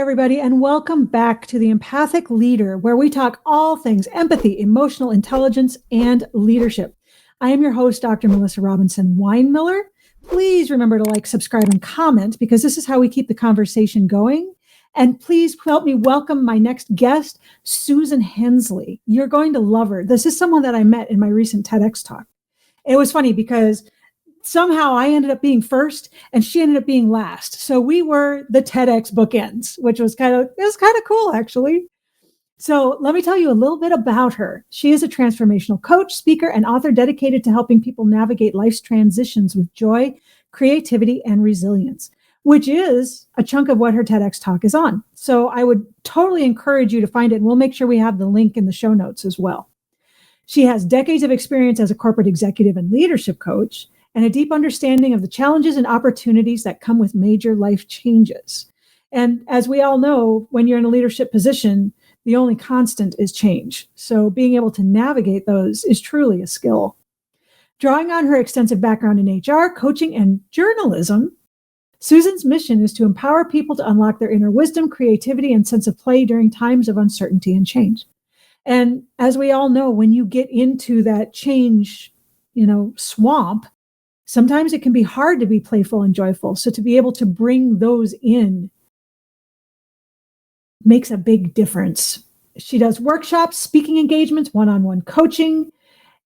everybody, and welcome back to the Empathic Leader, where we talk all things empathy, emotional intelligence, and leadership. I am your host, Dr. Melissa Robinson-Winemiller. Please remember to like, subscribe, and comment, because this is how we keep the conversation going. And please help me welcome my next guest, Susan Hensley. You're going to love her. This is someone that I met in my recent TEDx talk. It was funny because somehow I ended up being first and she ended up being last. So we were the TEDx bookends, which was kind of cool, actually. So let me tell you a little bit about her. She is a transformational coach, speaker, and author dedicated to helping people navigate life's transitions with joy, creativity, and resilience, which is a chunk of what her TEDx talk is on. So I would totally encourage you to find it, and we'll make sure we have the link in the show notes as well. She has decades of experience as a corporate executive and leadership coach, and a deep understanding of the challenges and opportunities that come with major life changes. And as we all know, when you're in a leadership position, the only constant is change. So being able to navigate those is truly a skill. Drawing on her extensive background in HR, coaching, and journalism, Susan's mission is to empower people to unlock their inner wisdom, creativity, and sense of play during times of uncertainty and change. And as we all know, when you get into that change, swamp, sometimes it can be hard to be playful and joyful. So to be able to bring those in makes a big difference. She does workshops, speaking engagements, one-on-one coaching,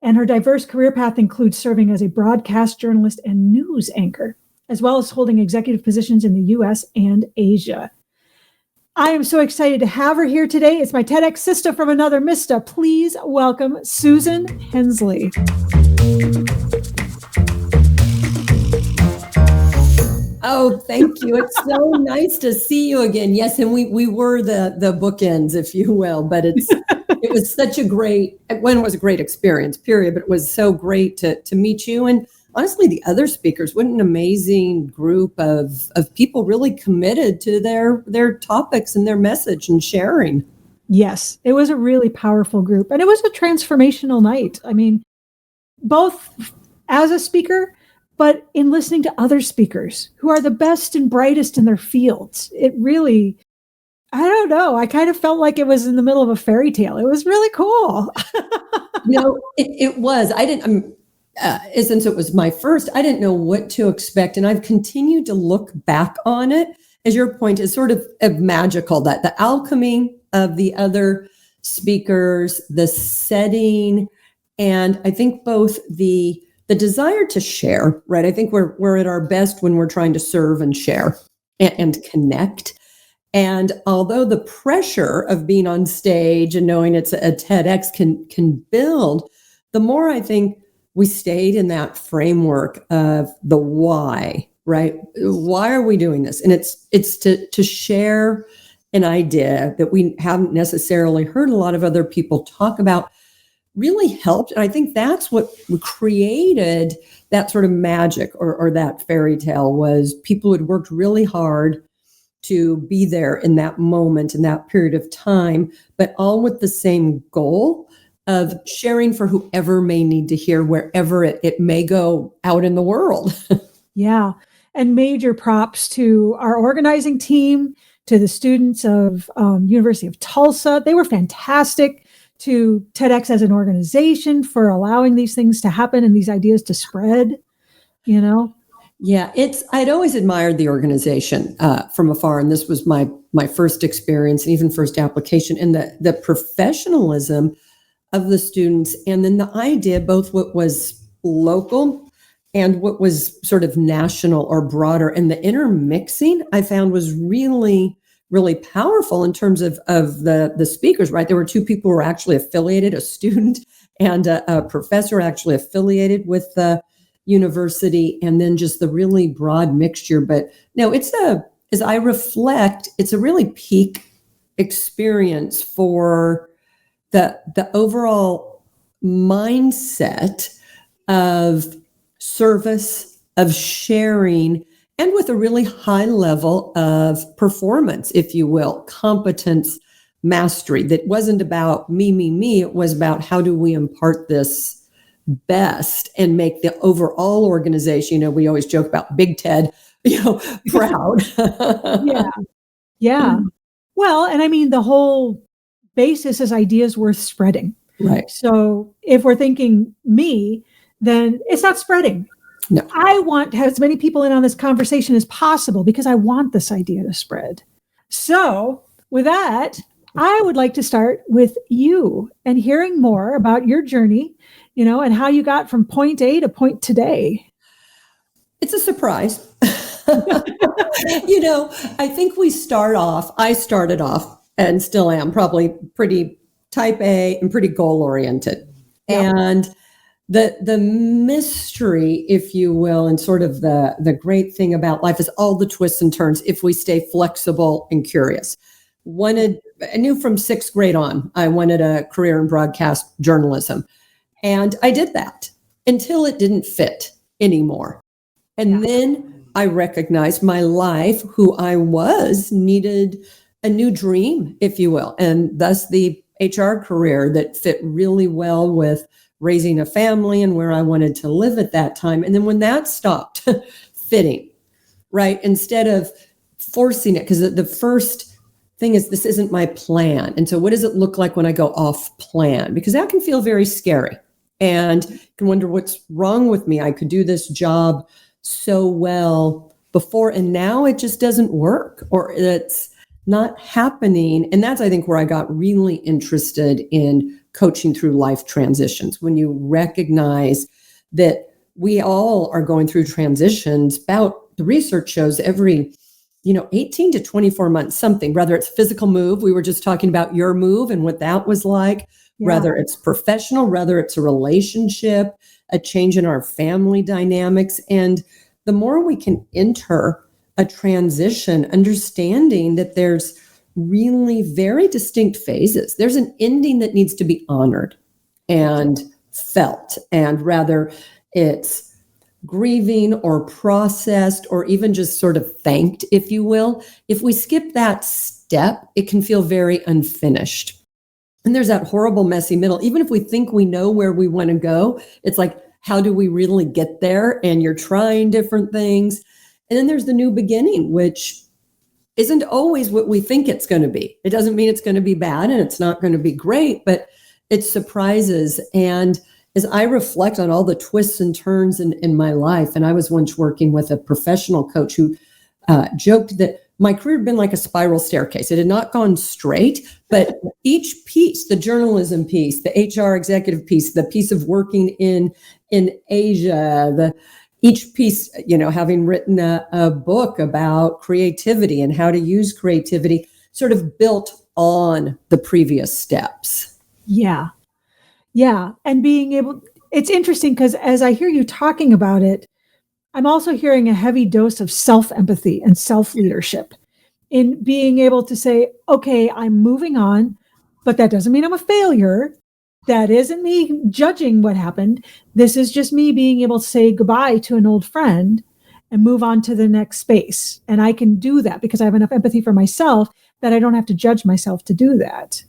and her diverse career path includes serving as a broadcast journalist and news anchor, as well as holding executive positions in the US and Asia. I am so excited to have her here today. It's my TEDx sister from another Mista. Please welcome Susan Hensley. Oh, thank you. It's so nice to see you again. Yes, and we were the bookends, if you will, but it was such a great experience, period, but it was so great to meet you. And honestly, the other speakers, what an amazing group of people really committed to their topics and their message and sharing. Yes, it was a really powerful group. And it was a transformational night. I mean, both as a speaker, but in listening to other speakers who are the best and brightest in their fields. It really, I don't know, I kind of felt like it was in the middle of a fairy tale. It was really cool. It was. I didn't, since it was my first, I didn't know what to expect. And I've continued to look back on it, as your point is sort of magical, that the alchemy of the other speakers, the setting, and I think both the desire to share, right? I think we're at our best when we're trying to serve and share and connect. And although the pressure of being on stage and knowing it's a TEDx can build, the more I think we stayed in that framework of the why, right? Why are we doing this? And it's to share an idea that we haven't necessarily heard a lot of other people talk about. Really helped. And I think that's what created that sort of magic or that fairy tale, was people had worked really hard to be there in that moment, in that period of time, but all with the same goal of sharing for whoever may need to hear, wherever it may go out in the world. Yeah. And major props to our organizing team, to the students of University of Tulsa. They were fantastic. To TEDx as an organization for allowing these things to happen and these ideas to spread, Yeah, I'd always admired the organization from afar, and this was my first experience and even first application, and the professionalism of the students, and then the idea, both what was local and what was sort of national or broader, and the intermixing I found was really powerful in terms of the speakers, right? There were two people who were actually affiliated, a student and a professor actually affiliated with the university, and then just the really broad mixture. But no, as I reflect, it's a really peak experience for the overall mindset of service, of sharing, and with a really high level of performance, if you will, competence, mastery. That wasn't about me. It was about how do we impart this best and make the overall organization, we always joke about Big Ted, proud. Yeah. Well, and I mean, the whole basis is ideas worth spreading. Right. So if we're thinking me, then it's not spreading. No. I want to have as many people in on this conversation as possible because I want this idea to spread. So with that, I would like to start with you and hearing more about your journey, and how you got from point A to point today. It's a surprise. I think I started off and still am probably pretty type A and pretty goal oriented. Yep. And the mystery, if you will, and sort of the great thing about life is all the twists and turns if we stay flexible and curious. I knew from 6th grade on, I wanted a career in broadcast journalism. And I did that until it didn't fit anymore. And then I recognized my life, who I was, needed a new dream, if you will. And thus the HR career that fit really well with raising a family and where I wanted to live at that time. And then when that stopped fitting, right, instead of forcing it, because the first thing is, this isn't my plan. And so what does it look like when I go off plan? Because that can feel very scary. And you can wonder what's wrong with me. I could do this job so well before, and now it just doesn't work, or it's not happening. And that's, I think, where I got really interested in coaching through life transitions. When you recognize that we all are going through transitions, about the research shows every 18 to 24 months, something, whether it's physical move, we were just talking about your move and what that was like, whether it's professional, whether it's a relationship, a change in our family dynamics. And the more we can enter a transition, understanding that there's really very distinct phases. There's an ending that needs to be honored and felt, and rather it's grieving or processed or even just sort of thanked, if you will. If we skip that step, it can feel very unfinished. And there's that horrible, messy middle. Even if we think we know where we want to go, it's like, how do we really get there? And you're trying different things. And then there's the new beginning, which isn't always what we think it's going to be. It doesn't mean it's going to be bad and it's not going to be great, but it surprises. And as I reflect on all the twists and turns in my life, and I was once working with a professional coach who joked that my career had been like a spiral staircase. It had not gone straight, but each piece, the journalism piece, the HR executive piece, the piece of working in Asia, each piece, having written a book about creativity and how to use creativity, sort of built on the previous steps. Yeah. And it's interesting because as I hear you talking about it, I'm also hearing a heavy dose of self-empathy and self-leadership in being able to say, okay, I'm moving on, but that doesn't mean I'm a failure. That isn't me judging what happened. This is just me being able to say goodbye to an old friend and move on to the next space. And I can do that because I have enough empathy for myself that I don't have to judge myself to do that.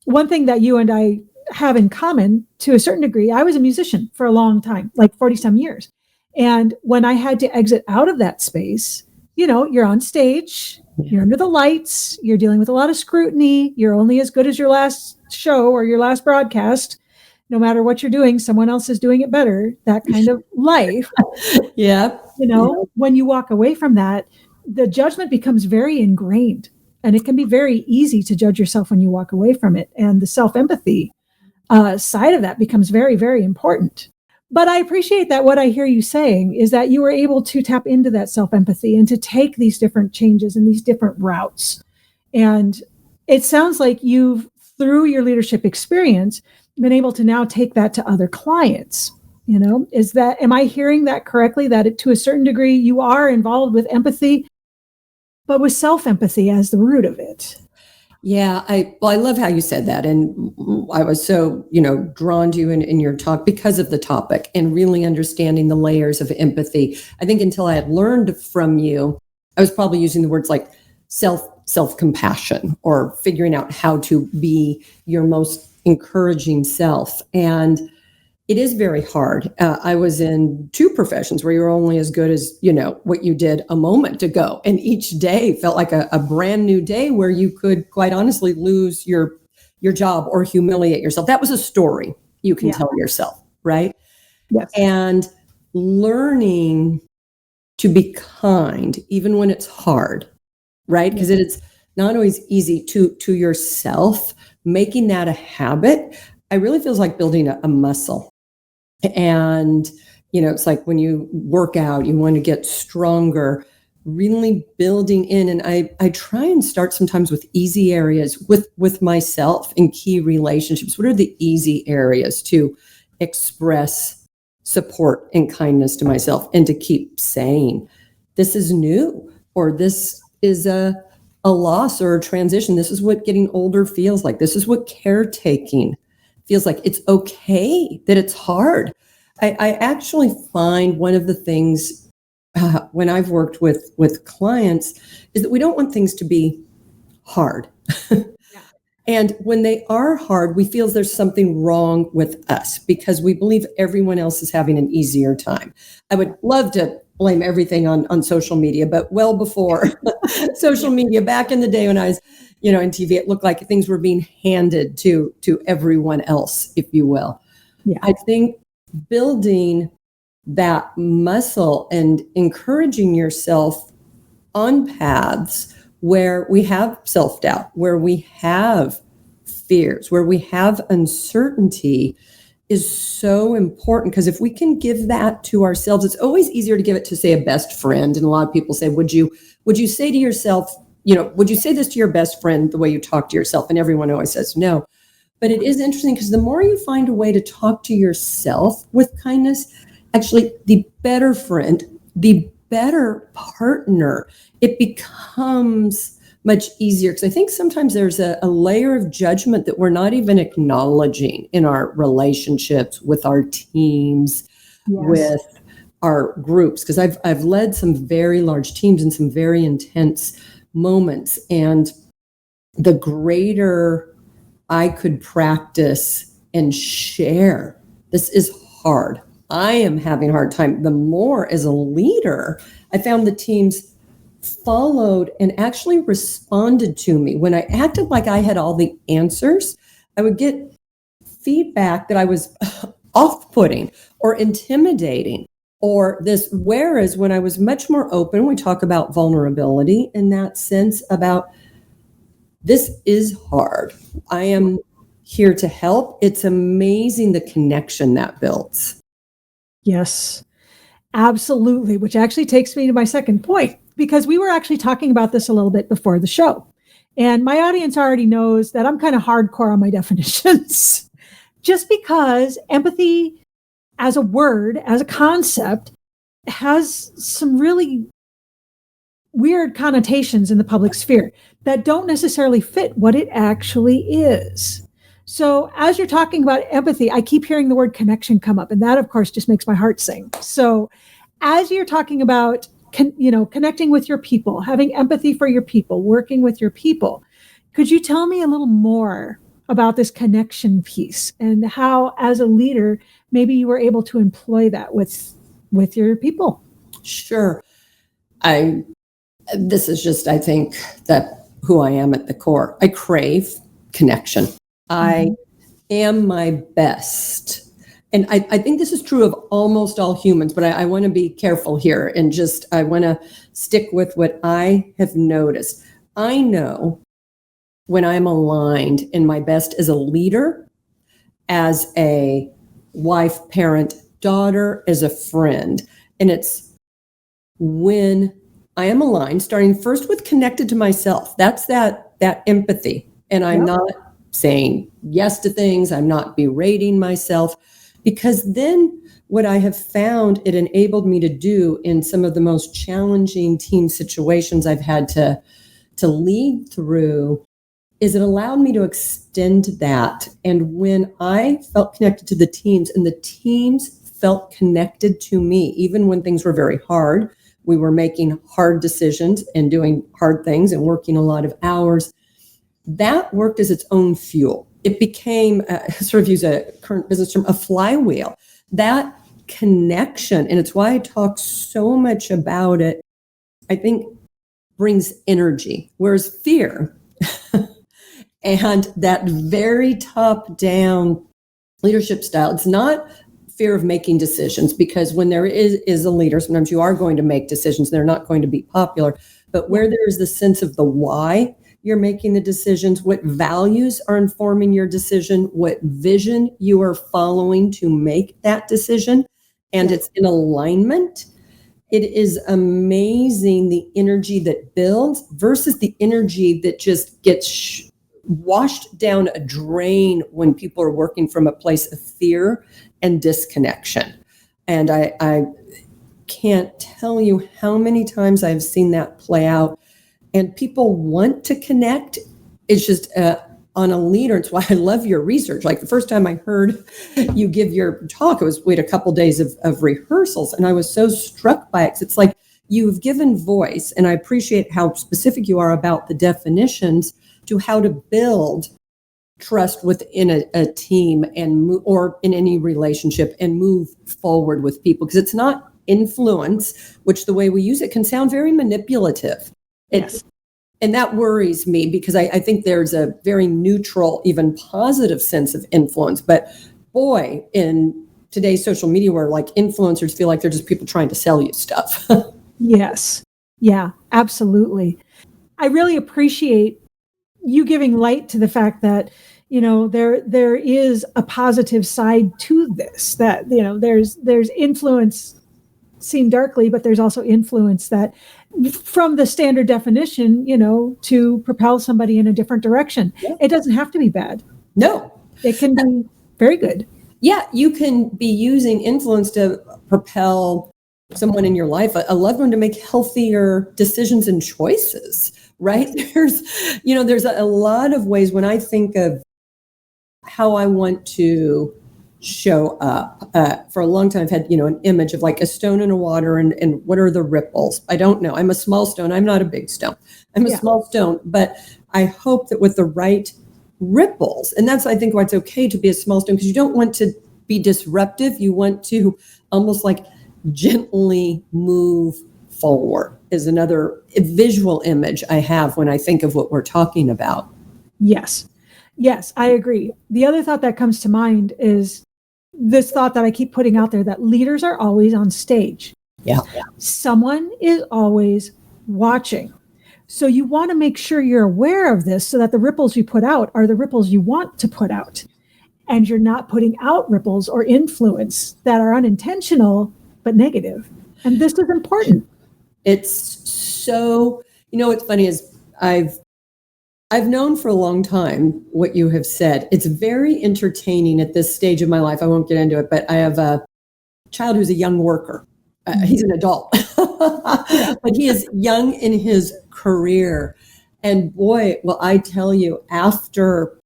One thing that you and I have in common to a certain degree, I was a musician for a long time, like 40 some years. And when I had to exit out of that space, you're on stage, you're under the lights, you're dealing with a lot of scrutiny. You're only as good as your last show or your last broadcast. No matter what you're doing, someone else is doing it better. That kind of life. Yeah. When you walk away from that, the judgment becomes very ingrained. And it can be very easy to judge yourself when you walk away from it. And the self-empathy side of that becomes very, very important. But I appreciate that what I hear you saying is that you were able to tap into that self-empathy and to take these different changes and these different routes. And it sounds like you've, through your leadership experience, been able to now take that to other clients. Am I hearing that correctly? That to a certain degree, you are involved with empathy, but with self-empathy as the root of it. Yeah, I love how you said that. And I was so, drawn to you in your talk because of the topic and really understanding the layers of empathy. I think until I had learned from you, I was probably using the words like self-compassion or figuring out how to be your most encouraging self. And It is very hard. I was in 2 professions where you're only as good as, what you did a moment ago. And each day felt like a brand new day where you could quite honestly lose your job or humiliate yourself. That was a story you can tell yourself, right? Yes. And learning to be kind, even when it's hard, right? Because it's not always easy to yourself. Making that a habit, I really feels like building a muscle. And, it's like when you work out, you want to get stronger, really building in. And I try and start sometimes with easy areas with myself in key relationships. What are the easy areas to express support and kindness to myself and to keep saying, this is new, or this is a loss or a transition. This is what getting older feels like. This is what caretaking feels like. It's okay that it's hard. I actually find one of the things when I've worked with clients is that we don't want things to be hard. And when they are hard, we feel there's something wrong with us because we believe everyone else is having an easier time. I would love to blame everything on social media, but well before social media, back in the day when I was, in TV, it looked like things were being handed to everyone else, if you will. Yeah. I think building that muscle and encouraging yourself on paths where we have self-doubt, where we have fears, where we have uncertainty is so important. Because if we can give that to ourselves, it's always easier to give it to, say, a best friend. And a lot of people say, would you say to yourself, would you say this to your best friend the way you talk to yourself? And everyone always says no. But it is interesting because the more you find a way to talk to yourself with kindness, actually the better friend, the better partner, it becomes much easier. Because I think sometimes there's a layer of judgment that we're not even acknowledging in our relationships, with our teams, with our groups. Because I've led some very large teams in some very intense moments. And the greater I could practice and share, this is hard. I am having a hard time. The more as a leader, I found the teams followed and actually responded to me. When I acted like I had all the answers, I would get feedback that I was off-putting or intimidating or this. Whereas when I was much more open, we talk about vulnerability in that sense about this is hard. I am here to help. It's amazing the connection that builds. Yes, absolutely. Which actually takes me to my second point, because we were actually talking about this a little bit before the show. And my audience already knows that I'm kind of hardcore on my definitions, just because empathy as a word, as a concept, has some really weird connotations in the public sphere that don't necessarily fit what it actually is. So as you're talking about empathy, I keep hearing the word connection come up, and that, of course, just makes my heart sing. So as you're talking about, connecting with your people, having empathy for your people, working with your people, could you tell me a little more about this connection piece and how, as a leader, maybe you were able to employ that with your people? Sure. This is just, I think, that who I am at the core. I crave connection. I am my best. And I think this is true of almost all humans, but I want to be careful here and I want to stick with what I have noticed. I know when I'm aligned in my best as a leader, as a wife, parent, daughter, as a friend. And it's when I am aligned, starting first with connected to myself. That's that empathy. And I'm not saying yes to things. I'm not berating myself, because then what I have found it enabled me to do in some of the most challenging team situations I've had to lead through is it allowed me to extend that. And when I felt connected to the teams and the teams felt connected to me, even when things were very hard, we were making hard decisions and doing hard things and working a lot of hours, that worked as its own fuel. it became, sort of use a current business term, a flywheel. That connection, and it's why I talk so much about it, I think brings energy, whereas fear and that very top-down leadership style, it's not fear of making decisions, because when there is a leader, sometimes you are going to make decisions, they're not going to be popular, but where there is the sense of the why you're making the decisions, what values are informing your decision, what vision you are following to make that decision, and it's in alignment, it is amazing the energy that builds versus the energy that just gets washed down a drain when people are working from a place of fear and disconnection. And I can't tell you how many times I've seen that play out. And people want to connect. It's just on a leader. It's why I love your research. Like the first time I heard you give your talk, we had a couple days of rehearsals, and I was so struck by it. 'Cause it's like you've given voice, and I appreciate how specific you are about the definitions to how to build trust within a team or in any relationship and move forward with people. Because it's not influence, which the way we use it can sound very manipulative. Yes. And that worries me, because I think there's a very neutral, even positive sense of influence. But boy, in today's social media, where like influencers feel like they're just people trying to sell you stuff. Yes. Yeah, absolutely. I really appreciate you giving light to the fact that, there is a positive side to this, that, there's influence seen darkly, but there's also influence that from the standard definition, to propel somebody in a different direction. Yeah. It doesn't have to be bad. No. It can be very good. Yeah. You can be using influence to propel someone in your life, a loved one, to make healthier decisions and choices, right? There's a lot of ways when I think of how I want to show up. For a long time, I've had, an image of like a stone in a water and what are the ripples? I don't know. I'm a small stone. I'm not a big stone. I'm a small stone, but I hope that with the right ripples, and that's, I think, why it's okay to be a small stone, because you don't want to be disruptive. You want to almost like gently move forward, is another visual image I have when I think of what we're talking about. Yes, I agree. The other thought that comes to mind is this thought that I keep putting out there, that leaders are always on stage. Yeah. Someone is always watching. So you want to make sure you're aware of this, so that the ripples you put out are the ripples you want to put out. And you're not putting out ripples or influence that are unintentional but negative. And this is important. It's so, what's funny is I've known for a long time what you have said. It's very entertaining at this stage of my life. I won't get into it, but I have a child who's a young worker. He's an adult, but he is young in his career. And boy, will I tell you, after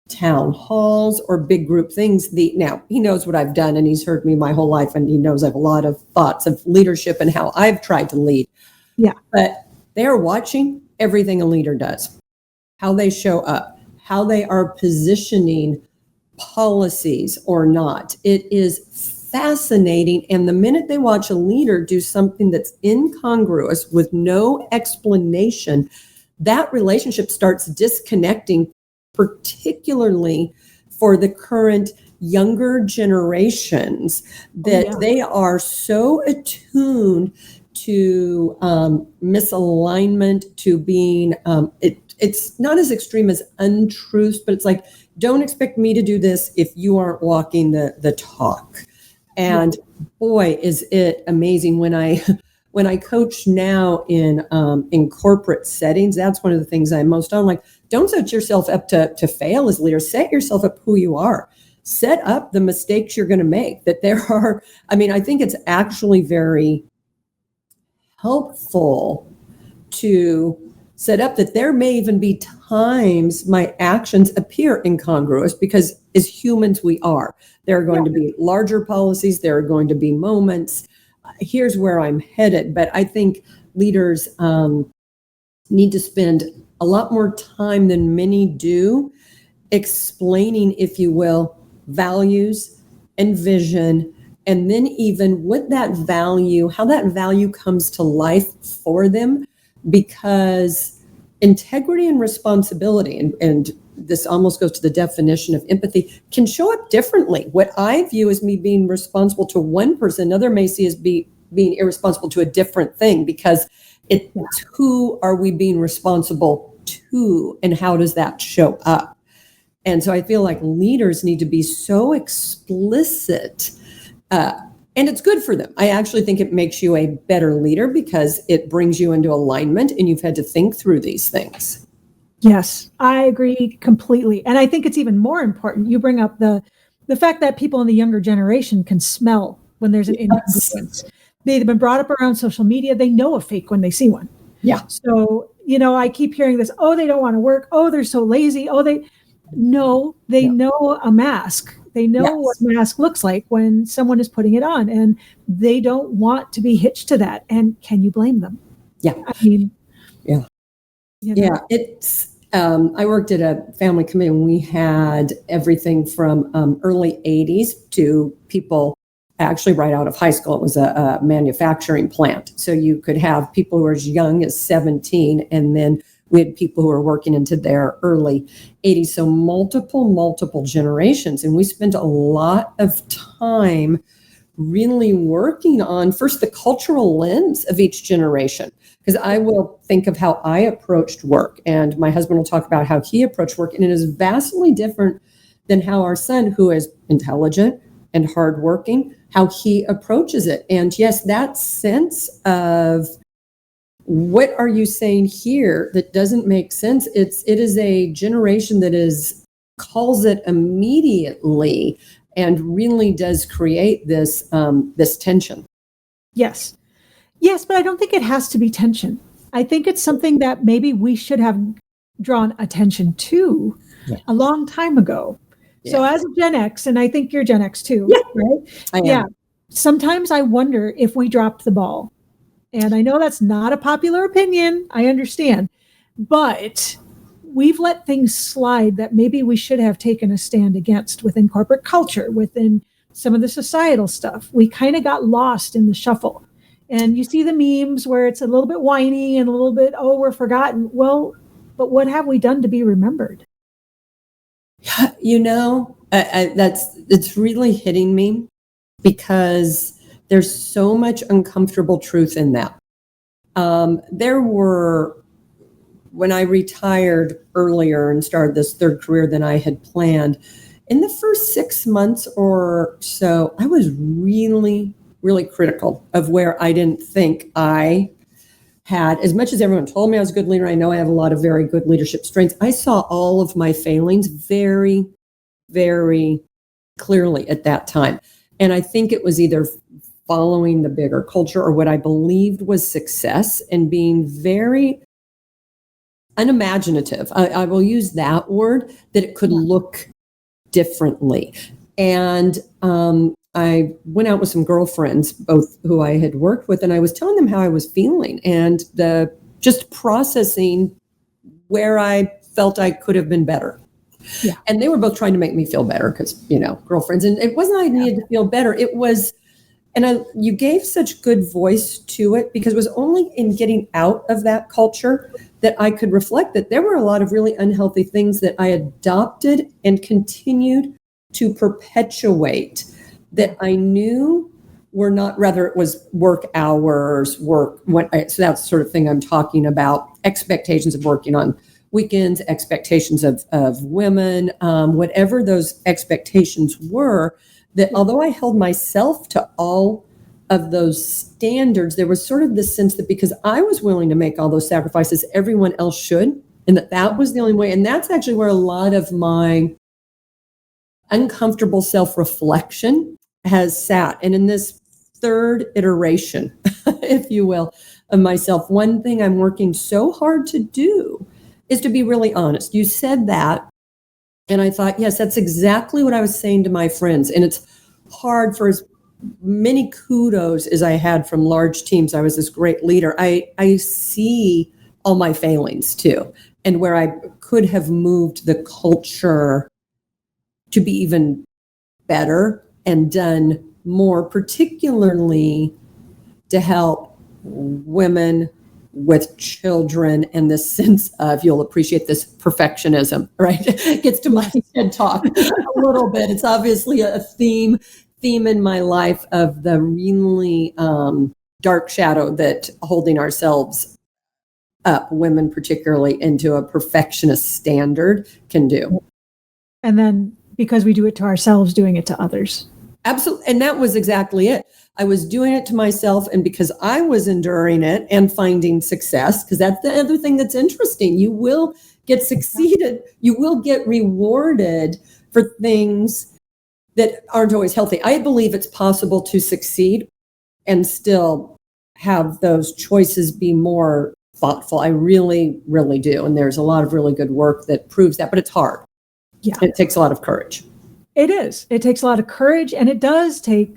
town halls or big group things, now he knows what I've done, and he's heard me my whole life, and he knows I have a lot of thoughts of leadership and how I've tried to lead. Yeah. But they are watching everything a leader does, how they show up, how they are positioning policies or not. It is fascinating. And the minute they watch a leader do something that's incongruous with no explanation, that relationship starts disconnecting, particularly for the current younger generations, that they are so attuned to misalignment, to being, it's not as extreme as untruths, but it's like, don't expect me to do this if you aren't walking the talk. And boy, is it amazing when I coach now in corporate settings. That's one of the things I'm most on. Like, don't set yourself up to fail as leaders. Set yourself up who you are. Set up the mistakes you're going to make. That there are. I mean, I think it's actually very helpful to set up that there may even be times my actions appear incongruous, because as humans we are. There are going to be larger policies. There are going to be moments. Here's where I'm headed. But I think leaders need to spend a lot more time than many do explaining, if you will, values and vision, and then even what that value, how that value comes to life for them, because integrity and responsibility, and this almost goes to the definition of empathy, can show up differently. What I view as me being responsible to one person, another may see as being irresponsible to a different thing, because it's who are we being responsible to, and how does that show up? And so I feel like leaders need to be so explicit, and it's good for them. I actually think it makes you a better leader because it brings you into alignment and you've had to think through these things. Yes, I agree completely. And I think it's even more important. You bring up the fact that people in the younger generation can smell when there's an incongruence. They've been brought up around social media. They know a fake when they see one. Yeah. So, I keep hearing this, oh, they don't want to work. Oh, they're so lazy. Oh, they know a mask. They know what mask looks like when someone is putting it on, and they don't want to be hitched to that. And can you blame them? Yeah. I mean, yeah, it's, I worked at a family committee and we had everything from early 80s to people actually right out of high school. It was a manufacturing plant. So you could have people who were as young as 17, and then we had people who were working into their early 80s. So multiple generations. And we spent a lot of time really working on first the cultural lens of each generation. Because I will think of how I approached work, and my husband will talk about how he approached work, and it is vastly different than how our son, who is intelligent and hardworking, how he approaches it. And yes, that sense of what are you saying here that doesn't make sense? It is a generation that calls it immediately and really does create this tension. Yes, but I don't think it has to be tension. I think it's something that maybe we should have drawn attention to a long time ago. Yeah. So as a Gen X, and I think you're Gen X too, right? I am. Yeah. Sometimes I wonder if we dropped the ball. And I know that's not a popular opinion. I understand. But we've let things slide that maybe we should have taken a stand against within corporate culture, within some of the societal stuff. We kind of got lost in the shuffle. And you see the memes where it's a little bit whiny and a little bit, oh, we're forgotten. Well, but what have we done to be remembered? It's really hitting me, because there's so much uncomfortable truth in that. When I retired earlier and started this third career than I had planned, in the first 6 months or so, I was really, really critical of where I didn't think I had, as much as everyone told me I was a good leader, I know I have a lot of very good leadership strengths. I saw all of my failings very, very clearly at that time. And I think it was either following the bigger culture or what I believed was success, and being very unimaginative. I will use that word, that it could look differently. And I went out with some girlfriends, both who I had worked with, and I was telling them how I was feeling and just processing where I felt I could have been better. Yeah. And they were both trying to make me feel better because, girlfriends. And it wasn't I needed to feel better. It was, you gave such good voice to it, because it was only in getting out of that culture that I could reflect that there were a lot of really unhealthy things that I adopted and continued to perpetuate, that I knew were not, rather it was work hours, so that's the sort of thing I'm talking about, expectations of working on weekends, expectations of women, whatever those expectations were, that although I held myself to all of those standards, there was sort of this sense that because I was willing to make all those sacrifices, everyone else should, and that was the only way. And that's actually where a lot of my uncomfortable self-reflection has sat. And in this third iteration, if you will, of myself, one thing I'm working so hard to do is to be really honest. You said that, and I thought, yes, that's exactly what I was saying to my friends. And it's hard, for as many kudos as I had from large teams. I was this great leader. I see all my failings too. and where I could have moved the culture to be even better and done more, particularly to help women with children, and this sense of, you'll appreciate this, perfectionism, right? It gets to my TED talk a little bit. It's obviously a theme in my life of the really dark shadow that holding ourselves up, women particularly, into a perfectionist standard can do. And then because we do it to ourselves, doing it to others. Absolutely. And that was exactly it. I was doing it to myself, and because I was enduring it and finding success, because that's the other thing that's interesting. You will get succeeded. You will get rewarded for things that aren't always healthy. I believe it's possible to succeed and still have those choices be more thoughtful. I really, really do. And there's a lot of really good work that proves that, but it's hard. Yeah. It takes a lot of courage. It is. It takes a lot of courage, and it does take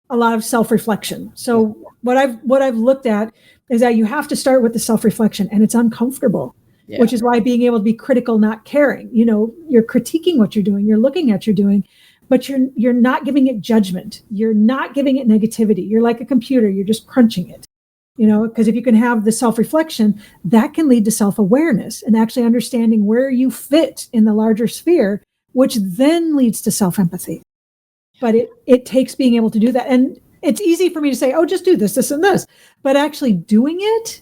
a lot of self-reflection. So what I've looked at is that you have to start with the self-reflection, and it's uncomfortable, which is why being able to be critical, not caring, you're critiquing what you're doing, you're looking at you're doing, but you're not giving it judgment. You're not giving it negativity. You're like a computer. You're just crunching it, because if you can have the self-reflection, that can lead to self-awareness and actually understanding where you fit in the larger sphere, which then leads to self-empathy. But it takes being able to do that. And it's easy for me to say, oh, just do this, this, and this. But actually doing it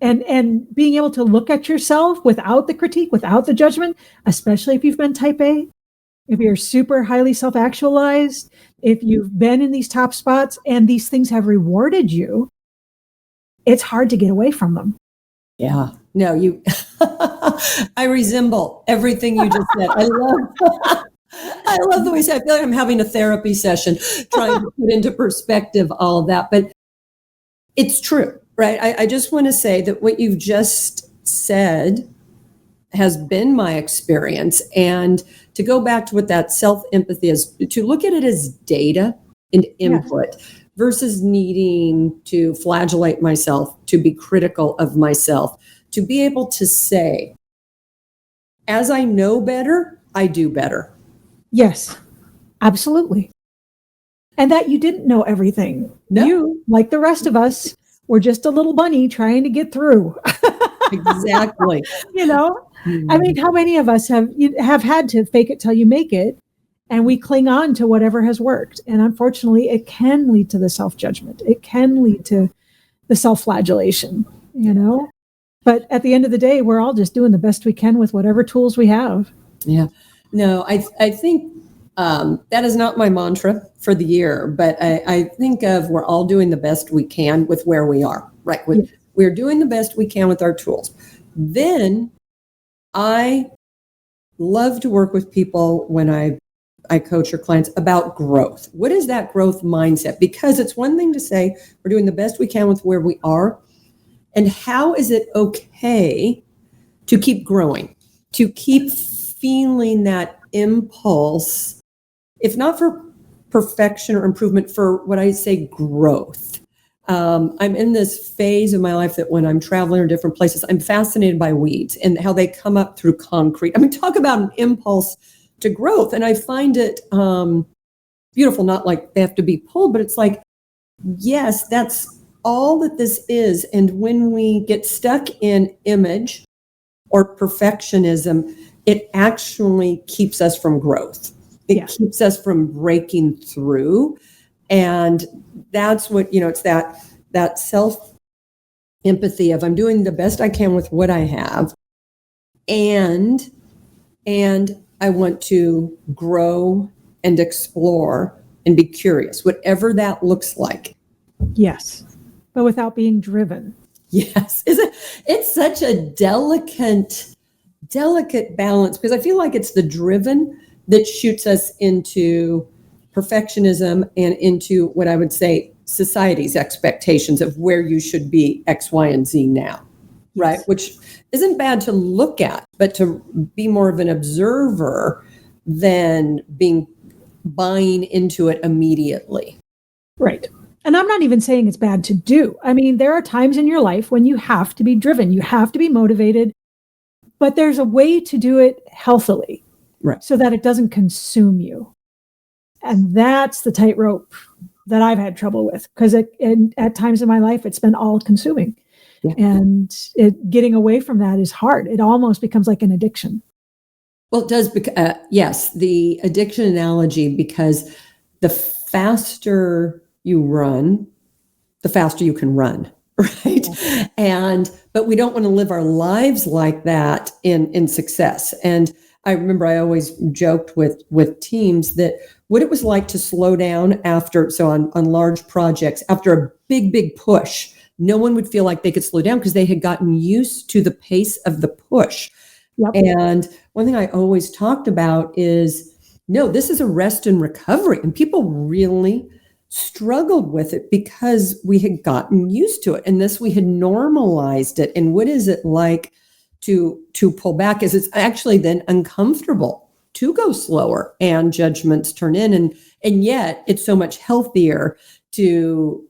and being able to look at yourself without the critique, without the judgment, especially if you've been type A, if you're super highly self-actualized, if you've been in these top spots and these things have rewarded you, it's hard to get away from them. Yeah. No, I resemble everything you just said. I love the way you say, I feel like I'm having a therapy session trying to put into perspective all of that, but it's true, right? I just want to say that what you've just said has been my experience. And to go back to what that self-empathy is, to look at it as data and input versus needing to flagellate myself, to be critical of myself, to be able to say, as I know better, I do better. Yes, absolutely. And that you didn't know everything. No. You, like the rest of us, were just a little bunny trying to get through. Exactly. I mean, how many of us have had to fake it till you make it, and we cling on to whatever has worked. And unfortunately, it can lead to the self-judgment. It can lead to the self-flagellation, But at the end of the day, we're all just doing the best we can with whatever tools we have. Yeah. No, I think that is not my mantra for the year, but I think of, we're all doing the best we can with where we are, right? We're doing the best we can with our tools. Then I love to work with people when I coach your clients about growth. What is that growth mindset? Because it's one thing to say we're doing the best we can with where we are, and how is it okay to keep growing, to keep feeling that impulse, if not for perfection or improvement, for what I say growth. I'm in this phase of my life that when I'm traveling to different places, I'm fascinated by weeds and how they come up through concrete. I mean, talk about an impulse to growth. And I find it beautiful, not like they have to be pulled, but it's like, yes, that's all that this is. And when we get stuck in image or perfectionism, it actually keeps us from growth. It keeps us from breaking through. And that's what, it's that self-empathy of, I'm doing the best I can with what I have. And I want to grow and explore and be curious, whatever that looks like. Yes. But without being driven. Yes. It's such a delicate balance, because I feel like it's the driven that shoots us into perfectionism and into what I would say society's expectations of where you should be X, Y, and Z now, right? Yes. Which isn't bad to look at, but to be more of an observer than buying into it immediately. Right. And I'm not even saying it's bad to do. I mean, there are times in your life when you have to be driven, you have to be motivated, but there's a way to do it healthily, Right. so that it doesn't consume you. And that's the tightrope that I've had trouble with, because at times in my life, it's been all consuming. Yeah. And getting away from that is hard. It almost becomes like an addiction. Well, it does. Yes, the addiction analogy, because the faster you run, the faster you can run, right? But we don't want to live our lives like that in success. And I remember I always joked with teams that what it was like to slow down on large projects, after a big push, no one would feel like they could slow down because they had gotten used to the pace of the push. Yep. And one thing I always talked about is, no, this is a rest and recovery. And people really struggled with it because we had gotten used to it. And we had normalized it. And what is it like to pull back? Is it's actually then uncomfortable to go slower and judgments turn in. And yet it's so much healthier to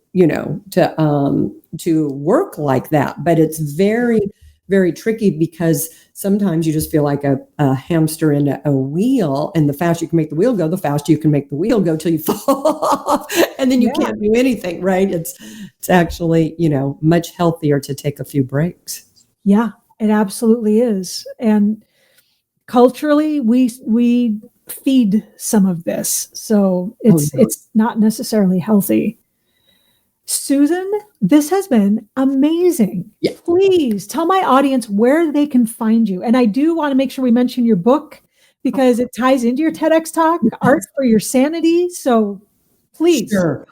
work like that. But it's very, very tricky, because sometimes you just feel like a hamster in a wheel, and the faster you can make the wheel go, the faster you can make the wheel go till you fall off, and then you can't do anything, right? It's actually, much healthier to take a few breaks. Yeah, it absolutely is. And culturally, we feed some of this, so it's not necessarily healthy. Susan, this has been amazing. Yeah. Please tell my audience where they can find you. And I do want to make sure we mention your book, because it ties into your TEDx talk, Art for Your Sanity. So please. Sure.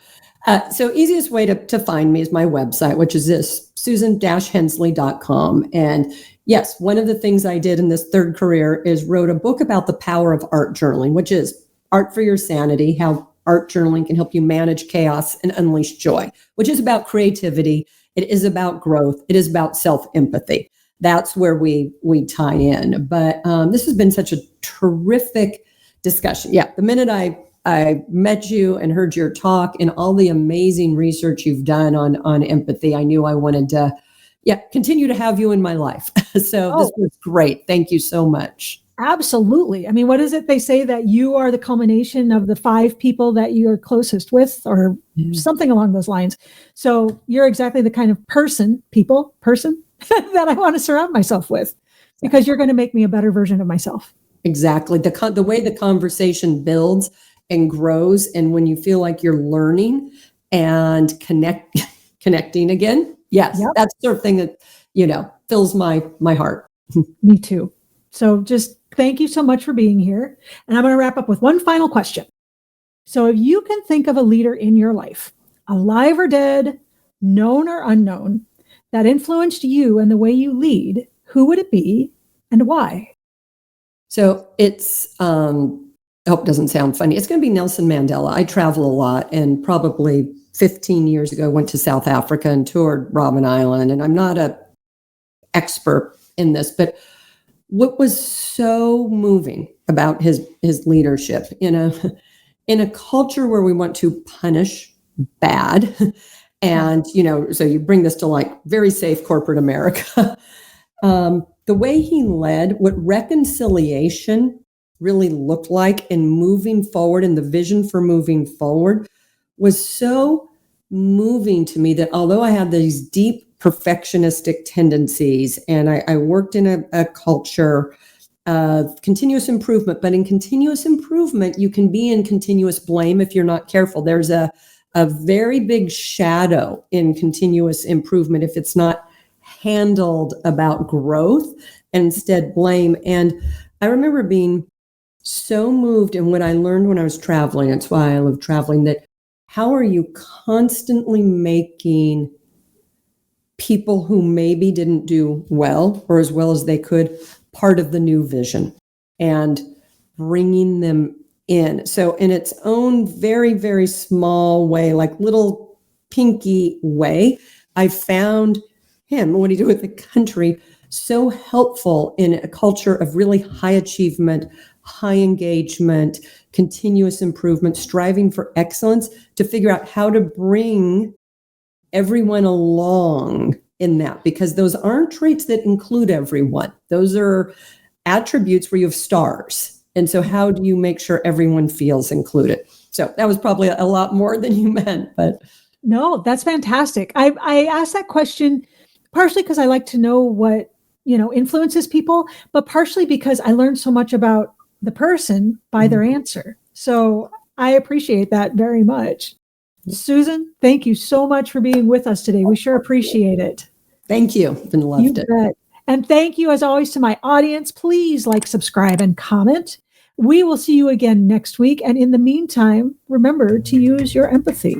So easiest way to find me is my website, which is this, susan-hensley.com. And yes, one of the things I did in this third career is wrote a book about the power of art journaling, which is Art for Your Sanity, how art journaling can help you manage chaos and unleash joy, which is about creativity. It is about growth. It is about self-empathy. That's where we tie in. But this has been such a terrific discussion. Yeah, the minute I met you and heard your talk and all the amazing research you've done on empathy, I knew I wanted to continue to have you in my life. So this was great. Thank you so much. Absolutely. I mean, what is it they say, that you are the culmination of the 5 people that you are closest with, or something along those lines. So you're exactly the kind of person that I want to surround myself with, because you're going to make me a better version of myself. Exactly. The way the conversation builds and grows, and when you feel like you're learning and connecting again. Yes, that's the sort of thing that, fills my heart. Me too. So just thank you so much for being here. And I'm going to wrap up with one final question. So if you can think of a leader in your life, alive or dead, known or unknown, that influenced you and the way you lead, who would it be and why? So it's, I hope it doesn't sound funny. It's going to be Nelson Mandela. I travel a lot, and probably 15 years ago, went to South Africa and toured Robben Island. And I'm not an expert in this, but what was so moving about his leadership in a culture where we want to punish bad, and so you bring this to like very safe corporate America, the way he led, what reconciliation really looked like in moving forward, and the vision for moving forward was so moving to me, that although I had these deep perfectionistic tendencies, and I worked in a culture of continuous improvement, but in continuous improvement, you can be in continuous blame if you're not careful. There's a very big shadow in continuous improvement if it's not handled about growth, and instead blame. And I remember being so moved, and what I learned when I was traveling, that's why I love traveling, that how are you constantly making people who maybe didn't do well or as well as they could part of the new vision, and bringing them in. So in its own very, very small way, like little pinky way, I found him, what he did with the country, so helpful in a culture of really high achievement, high engagement, continuous improvement, striving for excellence, to figure out how to bring everyone along in that, because those aren't traits that include everyone. Those are attributes where you have stars. And so how do you make sure everyone feels included? So that was probably a lot more than you meant, but. No, that's fantastic. I asked that question partially because I like to know what, influences people, but partially because I learned so much about the person by their answer. So I appreciate that very much. Susan, thank you so much for being with us today. We sure appreciate it. Thank you. Been loved it. Bet. And thank you, as always, to my audience. Please like, subscribe, and comment. We will see you again next week. And in the meantime, remember to use your empathy.